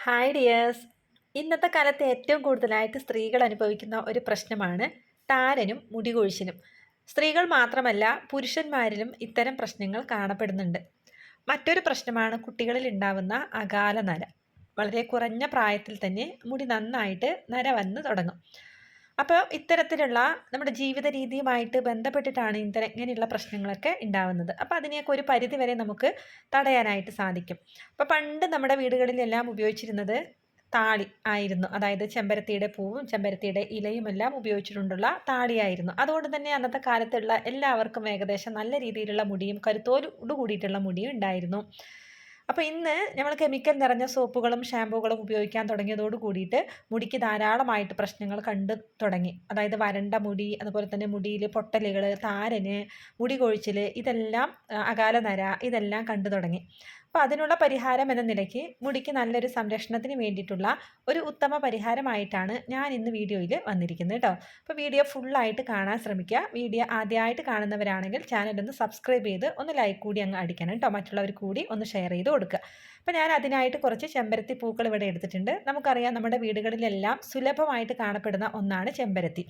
Hi dears. ഇന്നത്തെ കാലത്ത് ഏറ്റവും കൂടുതലായിട്ട് സ്ത്രീകൾ അനുഭവിക്കുന്ന ഒരു പ്രശ്നമാണ് താരനും മുടികൊഴിച്ചിലും. സ്ത്രീകൾ മാത്രമല്ല, പുരുഷന്മാരിലും ഇത്തരം പ്രശ്നങ്ങൾ കാണപ്പെടുന്നുണ്ട്. മറ്റൊരു പ്രശ്നമാണ് കുട്ടികളിൽ ഉണ്ടാവുന്ന അകാല നര. വളരെ കുറഞ്ഞ പ്രായത്തിൽ തന്നെ മുടി നന്നായിട്ട് നര വന്ന് തുടങ്ങും. അപ്പോൾ ഇത്തരത്തിലുള്ള നമ്മുടെ ജീവിത രീതിയുമായിട്ട് ബന്ധപ്പെട്ടിട്ടാണ് ഇങ്ങനെയുള്ള പ്രശ്നങ്ങളൊക്കെ ഉണ്ടാവുന്നത്. അപ്പോൾ അതിനെയൊക്കെ ഒരു പരിധി വരെ നമുക്ക് തടയാനായിട്ട് സാധിക്കും. അപ്പോൾ പണ്ട് നമ്മുടെ വീടുകളിലെല്ലാം ഉപയോഗിച്ചിരുന്നത് താളി ആയിരുന്നു. അതായത് ചെമ്പരത്തിയുടെ പൂവും ചെമ്പരത്തിയുടെ ഇലയുമെല്ലാം ഉപയോഗിച്ചിട്ടുള്ള താളിയായിരുന്നു. അതുകൊണ്ട് തന്നെ അന്നത്തെ കാലത്തുള്ള എല്ലാവർക്കും ഏകദേശം നല്ല രീതിയിലുള്ള മുടിയും കരുത്തോടു കൂടിയിട്ടുള്ള മുടിയും ഉണ്ടായിരുന്നു. അപ്പോൾ ഇന്ന് നമ്മൾ കെമിക്കൽ നിറഞ്ഞ സോപ്പുകളും ഷാമ്പൂകളും ഉപയോഗിക്കാൻ തുടങ്ങിയതോട് കൂടിയിട്ട് മുടിക്ക് ധാരാളമായിട്ട് പ്രശ്നങ്ങൾ കണ്ടു തുടങ്ങി. അതായത് വരണ്ട മുടി, അതുപോലെ തന്നെ മുടിയിൽ പൊട്ടലുകൾ, താരന്, മുടി കൊഴിച്ചിൽ, ഇതെല്ലാം അകാല നര, ഇതെല്ലാം കണ്ടു തുടങ്ങി. അപ്പോൾ അതിനുള്ള പരിഹാരം എന്ന നിലയ്ക്ക് മുടിക്ക് നല്ലൊരു സംരക്ഷണത്തിന് വേണ്ടിയിട്ടുള്ള ഒരു ഉത്തമ പരിഹാരമായിട്ടാണ് ഞാൻ ഇന്ന് വീഡിയോയിൽ വന്നിരിക്കുന്നത് കേട്ടോ. അപ്പോൾ വീഡിയോ ഫുള്ളായിട്ട് കാണാൻ ശ്രമിക്കുക. വീഡിയോ ആദ്യമായിട്ട് കാണുന്നവരാണെങ്കിൽ ചാനലൊന്ന് സബ്സ്ക്രൈബ് ചെയ്ത് ഒന്ന് ലൈക്ക് കൂടി അങ്ങ് അടിക്കണം കേട്ടോ. മറ്റുള്ളവർ കൂടി ഒന്ന് ഷെയർ ചെയ്ത് കൊടുക്കുക. അപ്പോൾ ഞാൻ അതിനായിട്ട് കുറച്ച് ചെമ്പരത്തി പൂക്കൾ ഇവിടെ എടുത്തിട്ടുണ്ട്. നമുക്കറിയാം, നമ്മുടെ വീടുകളിലെല്ലാം സുലഭമായിട്ട് കാണപ്പെടുന്ന ഒന്നാണ് ചെമ്പരത്തി.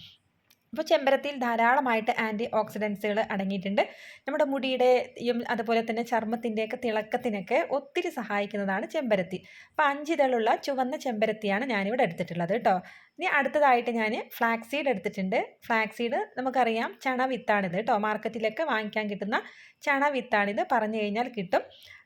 അപ്പോൾ ചെമ്പരത്തിയിൽ ധാരാളമായിട്ട് ആൻറ്റി ഓക്സിഡൻസുകൾ അടങ്ങിയിട്ടുണ്ട്. നമ്മുടെ മുടിയുടെയും അതുപോലെ തന്നെ ചർമ്മത്തിൻ്റെയൊക്കെ തിളക്കത്തിനൊക്കെ ഒത്തിരി സഹായിക്കുന്നതാണ് ചെമ്പരത്തി. അപ്പോൾ 5 ഇതളുള്ള ചുവന്ന ചെമ്പരത്തിയാണ് ഞാനിവിടെ എടുത്തിട്ടുള്ളത് കേട്ടോ. ഇനി അടുത്തതായിട്ട് ഞാൻ ഫ്ലാക്സ് സീഡ് എടുത്തിട്ടുണ്ട്. ഫ്ലാക്സ് സീഡ് നമുക്കറിയാം, ചണ വിത്താണിത് കേട്ടോ. മാർക്കറ്റിലൊക്കെ വാങ്ങിക്കാൻ കിട്ടുന്ന ചണ വിത്താണിത്. പറഞ്ഞു കഴിഞ്ഞാൽ കിട്ടും.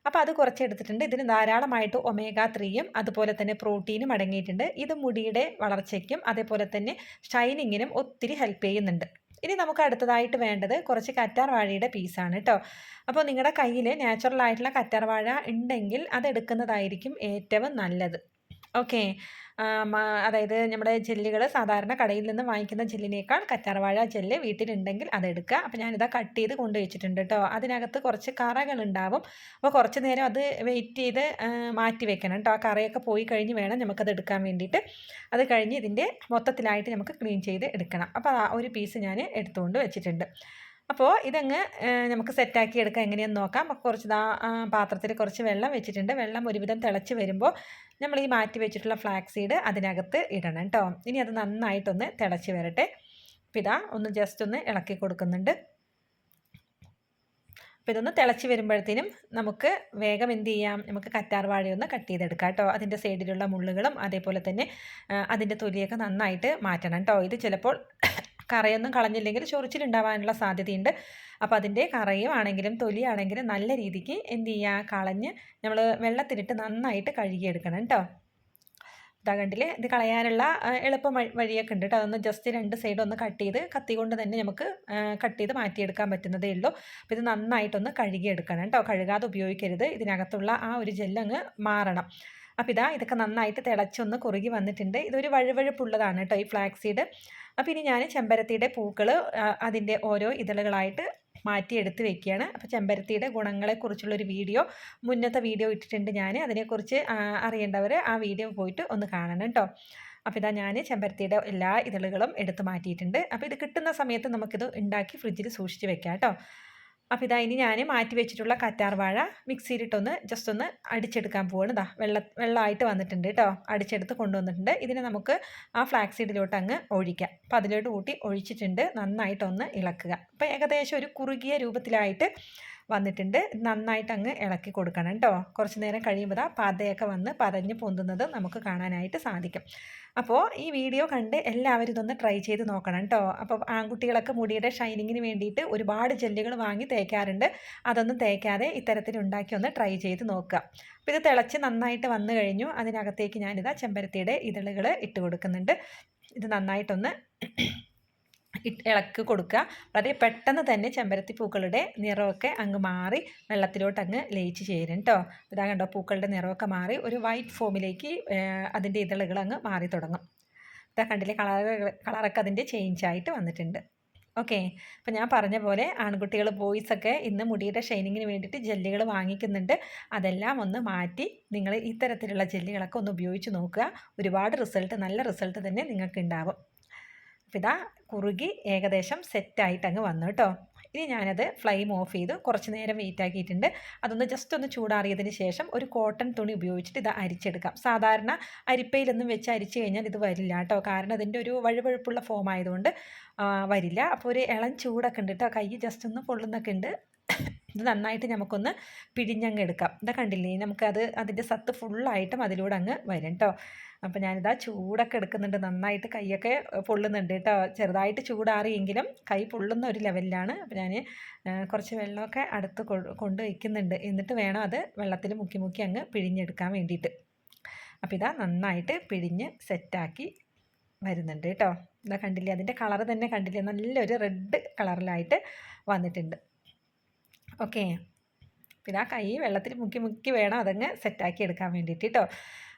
അപ്പോൾ അത് കുറച്ച് എടുത്തിട്ടുണ്ട്. ഇതിന് ധാരാളമായിട്ട് ഒമേഗ 3യും അതുപോലെ തന്നെ പ്രോട്ടീനും അടങ്ങിയിട്ടുണ്ട്. ഇത് മുടിയുടെ വളർച്ചയ്ക്കും അതേപോലെ തന്നെ ഷൈനിങ്ങിനും ഒത്തിരി ഹെൽപ്പ് ചെയ്യുന്നുണ്ട്. ഇനി നമുക്ക് അടുത്തതായിട്ട് വേണ്ടത് കുറച്ച് കറ്റാർ വാഴയുടെ പീസാണ് കേട്ടോ. അപ്പോൾ നിങ്ങളുടെ കയ്യിൽ നാച്ചുറൽ ആയിട്ടുള്ള കറ്റാർ വാഴ ഉണ്ടെങ്കിൽ അതെടുക്കുന്നതായിരിക്കും ഏറ്റവും നല്ലത്. ഓക്കെ. അതായത് നമ്മുടെ ജെല്ലുകൾ സാധാരണ കടയിൽ നിന്ന് വാങ്ങിക്കുന്ന ജെല്ലിനേക്കാൾ കറ്റാർവാഴ ജെല്ല് വീട്ടിലുണ്ടെങ്കിൽ അതെടുക്കുക. അപ്പോൾ ഞാനിതാ കട്ട് ചെയ്ത് കൊണ്ട് വെച്ചിട്ടുണ്ട് കേട്ടോ. അതിനകത്ത് കുറച്ച് കറകളുണ്ടാവും. അപ്പോൾ കുറച്ച് നേരം അത് വെയിറ്റ് ചെയ്ത് മാറ്റി വെക്കണം കേട്ടോ. ആ കറയൊക്കെ പോയി കഴിഞ്ഞ് വേണം നമുക്കത് എടുക്കാൻ വേണ്ടിയിട്ട്. അത് കഴിഞ്ഞ് ഇതിൻ്റെ മൊത്തത്തിലായിട്ട് നമുക്ക് ക്ലീൻ ചെയ്ത് എടുക്കണം. അപ്പോൾ ആ ഒരു പീസ് ഞാൻ എടുത്തുകൊണ്ട് വെച്ചിട്ടുണ്ട്. അപ്പോൾ ഇതങ്ങ് നമുക്ക് സെറ്റാക്കി എടുക്കാം. എങ്ങനെയെന്ന് നോക്കാം. കുറച്ച് പാത്രത്തിൽ കുറച്ച് വെള്ളം വെച്ചിട്ടുണ്ട്. വെള്ളം ഒരുവിധം തിളച്ച് വരുമ്പോൾ നമ്മൾ ഈ മാറ്റി വെച്ചിട്ടുള്ള ഫ്ലാക്സ് സീഡ് അതിനകത്ത് ഇടണം കേട്ടോ. ഇനി അത് നന്നായിട്ടൊന്ന് തിളച്ച് വരട്ടെ. അപ്പോൾ ഇതാ ഒന്ന് ജസ്റ്റ് ഒന്ന് ഇളക്കി കൊടുക്കുന്നുണ്ട്. അപ്പോൾ ഇതൊന്ന് തിളച്ച് വരുമ്പോഴത്തേനും നമുക്ക് വേഗം എന്ത് ചെയ്യാം, നമുക്ക് കറ്റാർ വാഴയൊന്ന് കട്ട് ചെയ്തെടുക്കാം കേട്ടോ. അതിൻ്റെ സൈഡിലുള്ള മുള്ളുകളും അതേപോലെ തന്നെ അതിൻ്റെ തൊലിയൊക്കെ നന്നായിട്ട് മാറ്റണം കേട്ടോ. ഇത് ചിലപ്പോൾ കറയൊന്നും കളഞ്ഞില്ലെങ്കിൽ ചൊറിച്ചിലുണ്ടാവാനുള്ള സാധ്യതയുണ്ട്. അപ്പോൾ അതിൻ്റെ കറയും ആണെങ്കിലും തൊലിയാണെങ്കിലും നല്ല രീതിക്ക് എന്ത് ചെയ്യുക, കളഞ്ഞ് നമ്മൾ വെള്ളത്തിലിട്ട് നന്നായിട്ട് കഴുകിയെടുക്കണം കേട്ടോ. ഇതാ കണ്ടില്ലേ, ഇത് കളയാനുള്ള എളുപ്പം വഴിയൊക്കെ ഉണ്ട് കേട്ടോ. അതൊന്ന് ജസ്റ്റ് 2 സൈഡ് ഒന്ന് കട്ട് ചെയ്ത് കത്തി കൊണ്ട് തന്നെ നമുക്ക് കട്ട് ചെയ്ത് മാറ്റിയെടുക്കാൻ പറ്റുന്നതേ ഉള്ളൂ. അപ്പോൾ ഇത് നന്നായിട്ടൊന്ന് കഴുകിയെടുക്കണം കേട്ടോ. കഴുകാതെ ഉപയോഗിക്കരുത്. ഇതിനകത്തുള്ള ആ ഒരു ജെല്ലങ്ങ് മാറണം. അപ്പോൾ ഇതൊക്കെ നന്നായിട്ട് തിളച്ചൊന്ന് കുറുകി വന്നിട്ടുണ്ട്. ഇതൊരു വഴുവഴുപ്പുള്ളതാണ് കേട്ടോ ഈ ഫ്ലാക്സ് സീഡ്. അപ്പോൾ ഇനി ഞാൻ ചെമ്പരത്തിയുടെ പൂക്കൾ അതിൻ്റെ ഓരോ ഇതളുകളായിട്ട് മാറ്റിയെടുത്ത് വെക്കുകയാണ്. അപ്പോൾ ചെമ്പരത്തിയുടെ ഗുണങ്ങളെക്കുറിച്ചുള്ളൊരു വീഡിയോ മുന്നത്തെ വീഡിയോ ഇട്ടിട്ടുണ്ട് ഞാൻ. അതിനെക്കുറിച്ച് അറിയേണ്ടവർ ആ വീഡിയോ പോയിട്ട് ഒന്ന് കാണണം കേട്ടോ. അപ്പോൾ ഞാൻ ചെമ്പരത്തിയുടെ എല്ലാ ഇതളുകളും എടുത്ത് മാറ്റിയിട്ടുണ്ട്. അപ്പോൾ ഇത് കിട്ടുന്ന സമയത്ത് നമുക്കിത് ഉണ്ടാക്കി ഫ്രിഡ്ജിൽ സൂക്ഷിച്ച് വെക്കാം കേട്ടോ. അപ്പോൾ ഇനി ഞാൻ മാറ്റി വെച്ചിട്ടുള്ള കറ്റാർ വാഴ മിക്സിയിലിട്ടൊന്ന് ജസ്റ്റ് ഒന്ന് അടിച്ചെടുക്കാൻ പോവാണ്. വെള്ളമായിട്ട് വന്നിട്ടുണ്ട് കേട്ടോ. അടിച്ചെടുത്ത് കൊണ്ടുവന്നിട്ടുണ്ട്. ഇതിനെ നമുക്ക് ആ ഫ്ലാക്സ് സീഡിലോട്ട് അങ്ങ് ഒഴിക്കാം. അപ്പോൾ അതിലോട്ട് കൂട്ടി ഒഴിച്ചിട്ടുണ്ട്. നന്നായിട്ടൊന്ന് ഇളക്കുക. അപ്പോൾ ഏകദേശം ഒരു കുറുകിയ രൂപത്തിലായിട്ട് വന്നിട്ടുണ്ട്. നന്നായിട്ട് അങ്ങ് ഇളക്കി കൊടുക്കണം കേട്ടോ. കുറച്ച് നേരം കഴിയുമ്പോൾ പതയൊക്കെ വന്ന് പതഞ്ഞ് പൊന്തുന്നത് നമുക്ക് കാണാനായിട്ട് സാധിക്കും. അപ്പോൾ ഈ വീഡിയോ കണ്ട് എല്ലാവരും ഇതൊന്ന് ട്രൈ ചെയ്ത് നോക്കണം കേട്ടോ. അപ്പോൾ ആൺകുട്ടികളൊക്കെ മുടിയുടെ ഷൈനിങ്ങിന് വേണ്ടിയിട്ട് ഒരുപാട് ജെല്ലുകൾ വാങ്ങി തേക്കാറുണ്ട്. അതൊന്നും തേക്കാതെ ഇത്തരത്തിൽ ഉണ്ടാക്കി ഒന്ന് ട്രൈ ചെയ്ത് നോക്കുക. അപ്പോൾ ഇത് തിളച്ച് നന്നായിട്ട് വന്നു കഴിഞ്ഞു. അതിനകത്തേക്ക് ഞാനിതാ ചെമ്പരത്തിയുടെ ഇതളുകൾ ഇട്ട് കൊടുക്കുന്നുണ്ട്. ഇത് നന്നായിട്ടൊന്ന് ഇളക്കി കൊടുക്കുക. വളരെ പെട്ടെന്ന് തന്നെ ചെമ്പരത്തി പൂക്കളുടെ നിറമൊക്കെ അങ്ങ് മാറി വെള്ളത്തിലോട്ട് അങ്ങ് ലയിച്ച് ചേരും കേട്ടോ. ഇതാ കണ്ടോ, പൂക്കളുടെ നിറമൊക്കെ മാറി ഒരു വൈറ്റ് ഫോമിലേക്ക് അതിൻ്റെ ഇതളുകൾ അങ്ങ് മാറി തുടങ്ങും. ഇതാ കണ്ടില്ലേ, കളറൊക്കെ അതിൻ്റെ ചേഞ്ചായിട്ട് വന്നിട്ടുണ്ട്. ഓക്കെ. അപ്പോൾ ഞാൻ പറഞ്ഞ പോലെ ആൺകുട്ടികൾ ബോയ്സൊക്കെ ഇന്ന് മുടിയുടെ ഷൈനിങ്ങിന് വേണ്ടിയിട്ട് ജെല്ലുകൾ വാങ്ങിക്കുന്നുണ്ട്. അതെല്ലാം ഒന്ന് മാറ്റി നിങ്ങൾ ഇത്തരത്തിലുള്ള ജെല്ലുകളൊക്കെ ഒന്ന് ഉപയോഗിച്ച് നോക്കുക. ഒരുപാട് നല്ല റിസൾട്ട് തന്നെ നിങ്ങൾക്ക് ഉണ്ടാവും. അപ്പോൾ കുറുകി ഏകദേശം സെറ്റായിട്ട് അങ്ങ് വന്നു കേട്ടോ. ഇനി ഞാനത് ഫ്ലെയിം ഓഫ് ചെയ്ത് കുറച്ച് നേരം വെയിറ്റ് ആക്കിയിട്ടുണ്ട്. അതൊന്ന് ജസ്റ്റ് ഒന്ന് ചൂടാറിയതിന് ശേഷം ഒരു കോട്ടൺ തുണി ഉപയോഗിച്ചിട്ട് ഇത് അരിച്ചെടുക്കാം. സാധാരണ അരിപ്പയിലൊന്നും വെച്ച് അരിച്ച് കഴിഞ്ഞാൽ ഇത് വരില്ല കേട്ടോ, കാരണം അതിൻ്റെ ഒരു വഴുവഴുപ്പുള്ള ഫോം ആയതുകൊണ്ട് വരില്ല. അപ്പോൾ ഒരു ഇളം ചൂടൊക്കെ ഉണ്ട് കേട്ടോ, കൈ ജസ്റ്റ് ഒന്ന് പൊള്ളുന്നൊക്കെ ഉണ്ട്. ഇത് നന്നായിട്ട് നമുക്കൊന്ന് പിഴിഞ്ഞങ്ങ് എടുക്കാം. ഇതാ കണ്ടില്ലേ, നമുക്കത് അതിൻ്റെ സത്ത് ഫുള്ളായിട്ടും അതിലൂടെ അങ്ങ് വരും കേട്ടോ. അപ്പോൾ ഞാനിതാ ചൂടൊക്കെ എടുക്കുന്നുണ്ട്, നന്നായിട്ട് കൈയൊക്കെ പൊള്ളുന്നുണ്ട് കേട്ടോ. ചെറുതായിട്ട് ചൂടാറിയെങ്കിലും കൈ പൊള്ളുന്ന ഒരു ലെവലിലാണ്. അപ്പോൾ ഞാൻ കുറച്ച് വെള്ളമൊക്കെ അടുത്ത് കൊണ്ട് വയ്ക്കുന്നുണ്ട്, എന്നിട്ട് വേണം അത് വെള്ളത്തിൽ മുക്കി മുക്കി അങ്ങ് പിഴിഞ്ഞെടുക്കാൻ വേണ്ടിയിട്ട്. അപ്പോൾ ഇതാ നന്നായിട്ട് പിഴിഞ്ഞ് സെറ്റാക്കി വരുന്നുണ്ട് കേട്ടോ. ഇതാ കണ്ടില്ലേ, അതിൻ്റെ കളർ തന്നെ കണ്ടില്ലേ, നല്ലൊരു റെഡ് കളറിലായിട്ട് വന്നിട്ടുണ്ട്. ഓക്കെ, പിന്നെ ആ കൈ വെള്ളത്തിൽ മുക്കി മുക്കി വേണം അതങ്ങ് സെറ്റാക്കി എടുക്കാൻ വേണ്ടിയിട്ട് കേട്ടോ.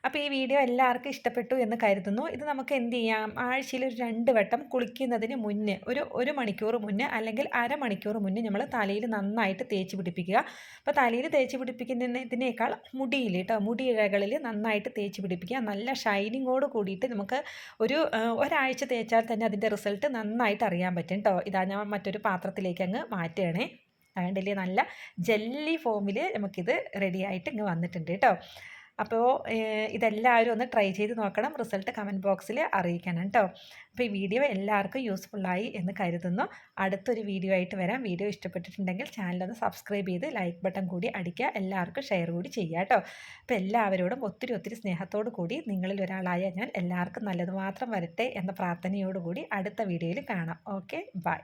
അപ്പോൾ ഈ വീഡിയോ എല്ലാവർക്കും ഇഷ്ടപ്പെട്ടു എന്ന് കരുതുന്നു. ഇത് നമുക്ക് എന്ത് ചെയ്യാം, ആഴ്ചയിൽ ഒരു 2 വട്ടം കുളിക്കുന്നതിന് മുന്നേ ഒരു മണിക്കൂർ മുന്നേ അല്ലെങ്കിൽ അരമണിക്കൂർ മുന്നേ നമ്മൾ തലയിൽ നന്നായിട്ട് തേച്ച് പിടിപ്പിക്കുക. അപ്പോൾ തലയിൽ തേച്ച് പിടിപ്പിക്കുന്നതിനേക്കാൾ മുടിയിൽ കേട്ടോ, മുടിയിഴകളിൽ നന്നായിട്ട് തേച്ച് പിടിപ്പിക്കുക. നല്ല ഷൈനിങ്ങോട് കൂടിയിട്ട് നമുക്ക് ഒരാഴ്ച തേച്ചാൽ തന്നെ അതിൻ്റെ റിസൾട്ട് നന്നായിട്ട് അറിയാൻ പറ്റും കേട്ടോ. ഇതാ ഞാൻ മറ്റൊരു പാത്രത്തിലേക്ക് അങ്ങ് മാറ്റുകയാണേ. അതുകൊണ്ടല്ലേ നല്ല ജെല്ലി ഫോമിൽ നമുക്കിത് റെഡി ആയിട്ട് ഇങ്ങ് വന്നിട്ടുണ്ട് കേട്ടോ. അപ്പോൾ ഇതെല്ലാവരും ഒന്ന് ട്രൈ ചെയ്ത് നോക്കണം, റിസൾട്ട് കമൻറ്റ് ബോക്സിൽ അറിയിക്കണം കേട്ടോ. അപ്പോൾ ഈ വീഡിയോ എല്ലാവർക്കും യൂസ്ഫുള്ളായി എന്ന് കരുതുന്നു. അടുത്തൊരു വീഡിയോ ആയിട്ട് വരാം. വീഡിയോ ഇഷ്ടപ്പെട്ടിട്ടുണ്ടെങ്കിൽ ചാനലൊന്ന് സബ്സ്ക്രൈബ് ചെയ്ത് ലൈക്ക് ബട്ടൺ കൂടി അടിക്കുക, എല്ലാവർക്കും ഷെയർ കൂടി ചെയ്യുക കേട്ടോ. അപ്പോൾ എല്ലാവരോടും ഒത്തിരി സ്നേഹത്തോടു കൂടി നിങ്ങളിൽ ഒരാളായ ഞാൻ എല്ലാവർക്കും നല്ലത് മാത്രം വരട്ടെ എന്ന പ്രാർത്ഥനയോടുകൂടി അടുത്ത വീഡിയോയിൽ കാണാം. Okay, by.